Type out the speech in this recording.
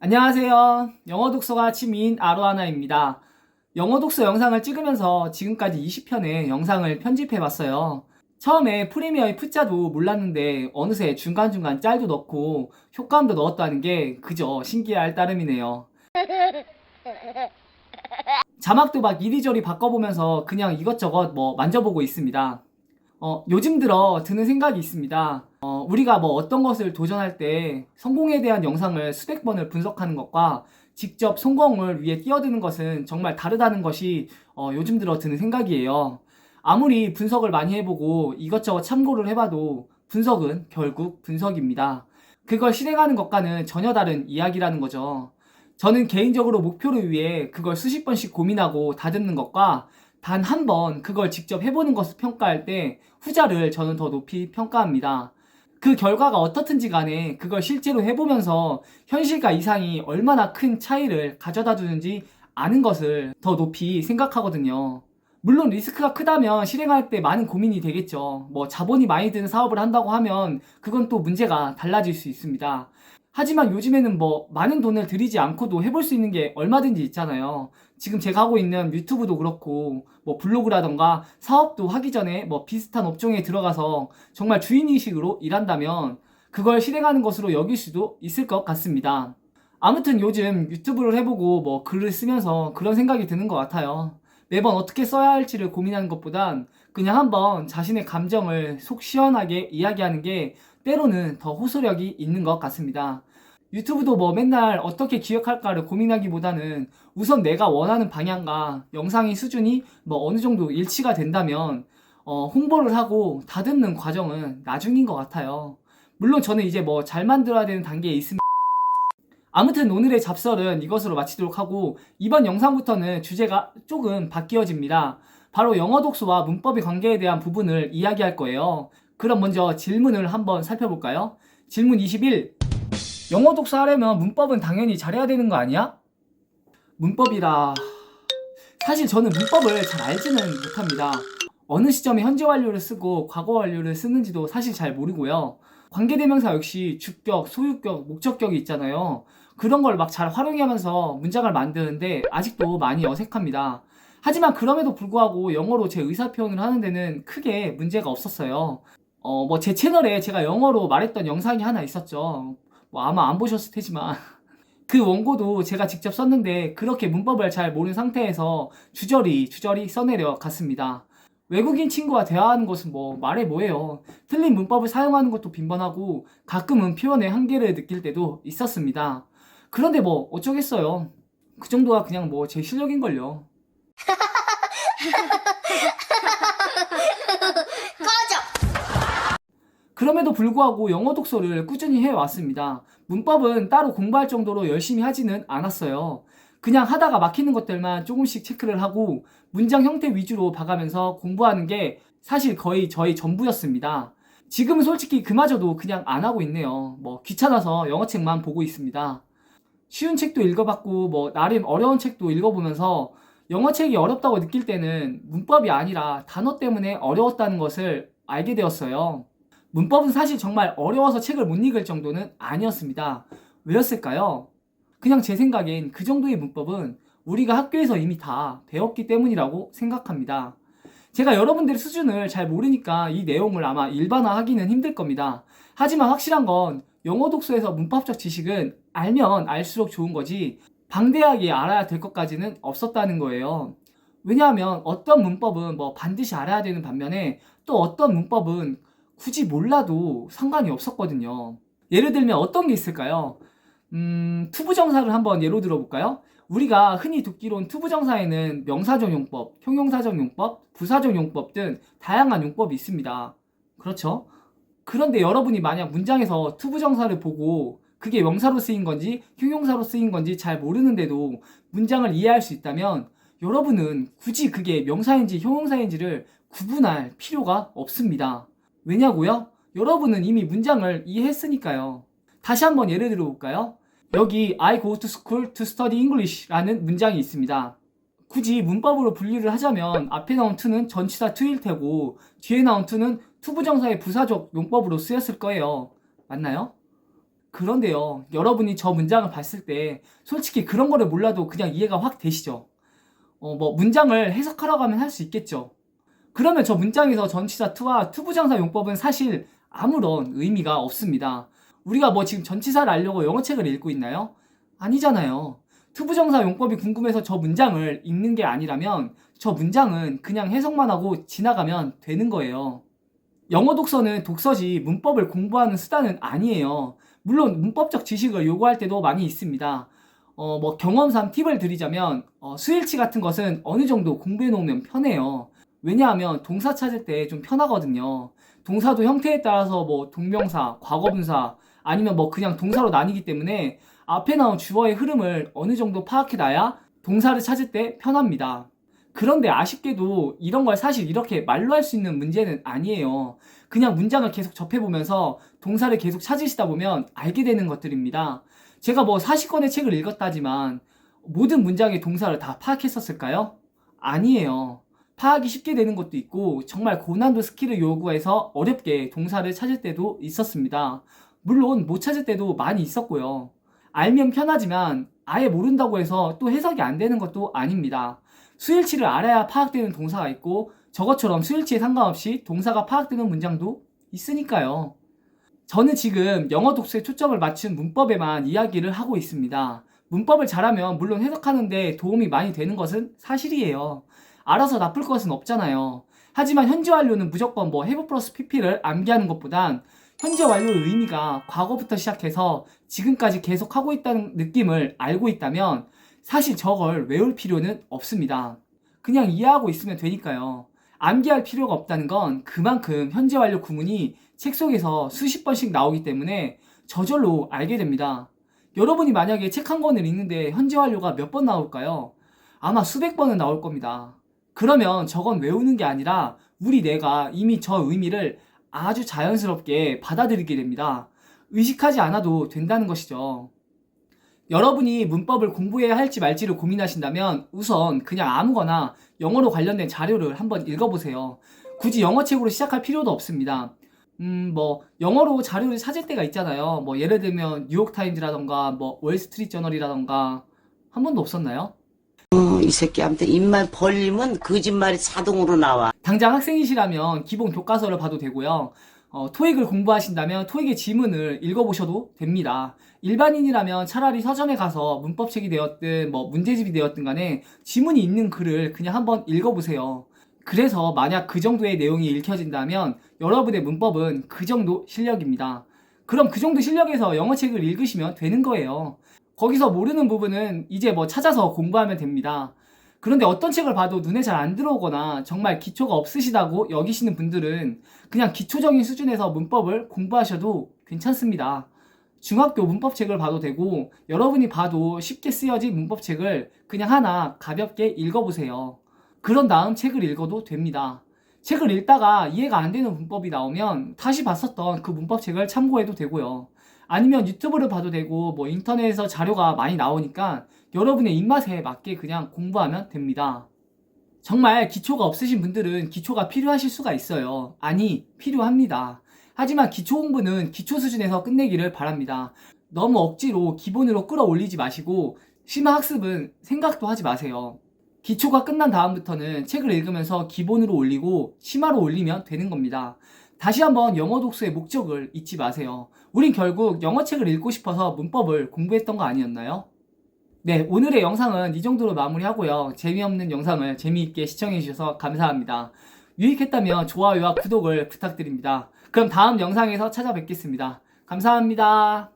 안녕하세요. 영어 독서가 취미인 아로하나입니다. 영어 독서 영상을 찍으면서 지금까지 20편의 영상을 편집해 봤어요. 처음에 프리미어의 푸자도 몰랐는데 어느새 중간중간 짤도 넣고 효과음도 넣었다는 게 그저 신기할 따름이네요. 자막도 막 이리저리 바꿔보면서 그냥 이것저것 만져보고 있습니다. 요즘 들어 드는 생각이 있습니다. 우리가 어떤 것을 도전할 때 성공에 대한 영상을 수백 번을 분석하는 것과 직접 성공을 위해 뛰어드는 것은 정말 다르다는 것이 요즘 들어 드는 생각이에요. 아무리 분석을 많이 해보고 이것저것 참고를 해봐도 분석은 결국 분석입니다. 그걸 실행하는 것과는 전혀 다른 이야기라는 거죠. 저는 개인적으로 목표를 위해 그걸 수십 번씩 고민하고 다듬는 것과 단 한 번 그걸 직접 해보는 것을 평가할 때 후자를 저는 더 높이 평가합니다. 그 결과가 어떻든지 간에 그걸 실제로 해보면서 현실과 이상이 얼마나 큰 차이를 가져다 주는지 아는 것을 더 높이 생각하거든요. 물론 리스크가 크다면 실행할 때 많은 고민이 되겠죠. 자본이 많이 드는 사업을 한다고 하면 그건 또 문제가 달라질 수 있습니다. 하지만 요즘에는 많은 돈을 들이지 않고도 해볼 수 있는 게 얼마든지 있잖아요. 지금 제가 하고 있는 유튜브도 그렇고 블로그라던가 사업도 하기 전에 비슷한 업종에 들어가서 정말 주인의식으로 일한다면 그걸 실행하는 것으로 여길 수도 있을 것 같습니다. 아무튼 요즘 유튜브를 해보고 글을 쓰면서 그런 생각이 드는 것 같아요. 매번 어떻게 써야 할지를 고민하는 것보단 그냥 한번 자신의 감정을 속 시원하게 이야기하는 게 때로는 더 호소력이 있는 것 같습니다. 유튜브도 맨날 어떻게 기획할까를 고민하기보다는 우선 내가 원하는 방향과 영상의 수준이 어느 정도 일치가 된다면 홍보를 하고 다듬는 과정은 나중인 것 같아요. 물론 저는 이제 잘 만들어야 되는 단계에 있습니다. 아무튼 오늘의 잡설은 이것으로 마치도록 하고 이번 영상부터는 주제가 조금 바뀌어집니다. 바로 영어 독서와 문법의 관계에 대한 부분을 이야기할 거예요. 그럼 먼저 질문을 한번 살펴볼까요? 질문 21. 영어 독서 하려면 문법은 당연히 잘해야 되는 거 아니야? 문법이라... 사실 저는 문법을 잘 알지는 못합니다. 어느 시점에 현재 완료를 쓰고 과거 완료를 쓰는지도 사실 잘 모르고요. 관계대명사 역시 주격, 소유격, 목적격이 있잖아요. 그런 걸 잘 활용하면서 문장을 만드는데 아직도 많이 어색합니다. 하지만 그럼에도 불구하고 영어로 제 의사표현을 하는 데는 크게 문제가 없었어요. 제 채널에 제가 영어로 말했던 영상이 하나 있었죠. 아마 안 보셨을 테지만 그 원고도 제가 직접 썼는데 그렇게 문법을 잘 모르는 상태에서 주저리 써내려 갔습니다. 외국인 친구와 대화하는 것은 말해 뭐해요. 틀린 문법을 사용하는 것도 빈번하고 가끔은 표현의 한계를 느낄 때도 있었습니다. 그런데 어쩌겠어요. 그 정도가 그냥 제 실력인걸요. 그럼에도 불구하고 영어 독서를 꾸준히 해왔습니다. 문법은 따로 공부할 정도로 열심히 하지는 않았어요. 그냥 하다가 막히는 것들만 조금씩 체크를 하고 문장 형태 위주로 봐가면서 공부하는 게 사실 거의 저희 전부였습니다. 지금은 솔직히 그마저도 그냥 안 하고 있네요. 귀찮아서 영어책만 보고 있습니다. 쉬운 책도 읽어봤고 나름 어려운 책도 읽어보면서 영어책이 어렵다고 느낄 때는 문법이 아니라 단어 때문에 어려웠다는 것을 알게 되었어요. 문법은 사실 정말 어려워서 책을 못 읽을 정도는 아니었습니다. 왜였을까요? 그냥 제 생각엔 그 정도의 문법은 우리가 학교에서 이미 다 배웠기 때문이라고 생각합니다. 제가 여러분들의 수준을 잘 모르니까 이 내용을 아마 일반화하기는 힘들 겁니다. 하지만 확실한 건 영어 독서에서 문법적 지식은 알면 알수록 좋은 거지 방대하게 알아야 될 것까지는 없었다는 거예요. 왜냐하면 어떤 문법은 반드시 알아야 되는 반면에 또 어떤 문법은 굳이 몰라도 상관이 없었거든요. 예를 들면 어떤 게 있을까요? 투부정사를 한번 예로 들어볼까요? 우리가 흔히 듣기론 투부정사에는 명사적 용법, 형용사적 용법, 부사적 용법 등 다양한 용법이 있습니다. 그렇죠? 그런데 여러분이 만약 문장에서 투부정사를 보고 그게 명사로 쓰인 건지 형용사로 쓰인 건지 잘 모르는데도 문장을 이해할 수 있다면 여러분은 굳이 그게 명사인지 형용사인지를 구분할 필요가 없습니다. 왜냐고요? 여러분은 이미 문장을 이해했으니까요. 다시 한번 예를 들어볼까요? 여기 I go to school to study English 라는 문장이 있습니다. 굳이 문법으로 분류를 하자면 앞에 나온 to는 전치사 to일 테고 뒤에 나온 to는 투부정사의 부사적 용법으로 쓰였을 거예요. 맞나요? 그런데요, 여러분이 저 문장을 봤을 때 솔직히 그런 거를 몰라도 그냥 이해가 확 되시죠? 뭐 문장을 해석하라고 하면 할 수 있겠죠. 그러면 저 문장에서 전치사 to와 투부정사 용법은 사실 아무런 의미가 없습니다. 우리가 뭐 지금 전치사를 알려고 영어책을 읽고 있나요? 아니잖아요. 투부정사 용법이 궁금해서 저 문장을 읽는 게 아니라면 저 문장은 그냥 해석만 하고 지나가면 되는 거예요. 영어 독서는 독서지 문법을 공부하는 수단은 아니에요. 물론 문법적 지식을 요구할 때도 많이 있습니다. 뭐 경험상 팁을 드리자면 수일치 같은 것은 어느 정도 공부해 놓으면 편해요. 왜냐하면 동사 찾을 때 좀 편하거든요. 동사도 형태에 따라서 뭐 동명사, 과거분사 아니면 뭐 그냥 동사로 나뉘기 때문에 앞에 나온 주어의 흐름을 어느 정도 파악해놔야 동사를 찾을 때 편합니다. 그런데 아쉽게도 이런 걸 사실 이렇게 말로 할 수 있는 문제는 아니에요. 그냥 문장을 계속 접해보면서 동사를 계속 찾으시다 보면 알게 되는 것들입니다. 제가 뭐 40권의 책을 읽었다지만 모든 문장의 동사를 다 파악했었을까요? 아니에요. 파악이 쉽게 되는 것도 있고 정말 고난도 스킬을 요구해서 어렵게 동사를 찾을 때도 있었습니다. 물론 못 찾을 때도 많이 있었고요. 알면 편하지만 아예 모른다고 해서 또 해석이 안 되는 것도 아닙니다. 수일치를 알아야 파악되는 동사가 있고 저것처럼 수일치에 상관없이 동사가 파악되는 문장도 있으니까요. 저는 지금 영어 독서에 초점을 맞춘 문법에만 이야기를 하고 있습니다. 문법을 잘하면 물론 해석하는데 도움이 많이 되는 것은 사실이에요. 알아서 나쁠 것은 없잖아요. 하지만 현재 완료는 무조건 뭐 have 플러스 pp를 암기하는 것보단 현재 완료의 의미가 과거부터 시작해서 지금까지 계속 하고 있다는 느낌을 알고 있다면 사실 저걸 외울 필요는 없습니다. 그냥 이해하고 있으면 되니까요. 암기할 필요가 없다는 건 그만큼 현재 완료 구문이 책 속에서 수십 번씩 나오기 때문에 저절로 알게 됩니다. 여러분이 만약에 책 한 권을 읽는데 현재 완료가 몇 번 나올까요? 아마 수백 번은 나올 겁니다. 그러면 저건 외우는 게 아니라 우리 뇌가 이미 저 의미를 아주 자연스럽게 받아들이게 됩니다. 의식하지 않아도 된다는 것이죠. 여러분이 문법을 공부해야 할지 말지를 고민하신다면 우선 그냥 아무거나 영어로 관련된 자료를 한번 읽어보세요. 굳이 영어책으로 시작할 필요도 없습니다. 뭐 영어로 자료를 찾을 때가 있잖아요. 뭐 예를 들면 뉴욕타임즈라던가 뭐 월스트리트저널이라던가 한 번도 없었나요? 이 새끼한테 입만 벌리면 거짓말이 자동으로 나와. 당장 학생이시라면 기본 교과서를 봐도 되고요. 토익을 공부하신다면 토익의 지문을 읽어보셔도 됩니다. 일반인이라면 차라리 서점에 가서 문법책이 되었든 뭐 문제집이 되었든 간에 지문이 있는 글을 그냥 한번 읽어보세요. 그래서 만약 그 정도의 내용이 읽혀진다면 여러분의 문법은 그 정도 실력입니다. 그럼 그 정도 실력에서 영어책을 읽으시면 되는 거예요. 거기서 모르는 부분은 이제 뭐 찾아서 공부하면 됩니다. 그런데 어떤 책을 봐도 눈에 잘 안 들어오거나 정말 기초가 없으시다고 여기시는 분들은 그냥 기초적인 수준에서 문법을 공부하셔도 괜찮습니다. 중학교 문법책을 봐도 되고 여러분이 봐도 쉽게 쓰여진 문법책을 그냥 하나 가볍게 읽어보세요. 그런 다음 책을 읽어도 됩니다. 책을 읽다가 이해가 안 되는 문법이 나오면 다시 봤었던 그 문법책을 참고해도 되고요. 아니면 유튜브를 봐도 되고 뭐 인터넷에서 자료가 많이 나오니까 여러분의 입맛에 맞게 그냥 공부하면 됩니다. 정말 기초가 없으신 분들은 기초가 필요하실 수가 있어요. 아니, 필요합니다. 하지만 기초 공부는 기초 수준에서 끝내기를 바랍니다. 너무 억지로 기본으로 끌어올리지 마시고 심화 학습은 생각도 하지 마세요. 기초가 끝난 다음부터는 책을 읽으면서 기본으로 올리고 심화로 올리면 되는 겁니다. 다시 한번 영어 독서의 목적을 잊지 마세요. 우린 결국 영어책을 읽고 싶어서 문법을 공부했던 거 아니었나요? 네, 오늘의 영상은 이 정도로 마무리하고요. 재미없는 영상을 재미있게 시청해주셔서 감사합니다. 유익했다면 좋아요와 구독을 부탁드립니다. 그럼 다음 영상에서 찾아뵙겠습니다. 감사합니다.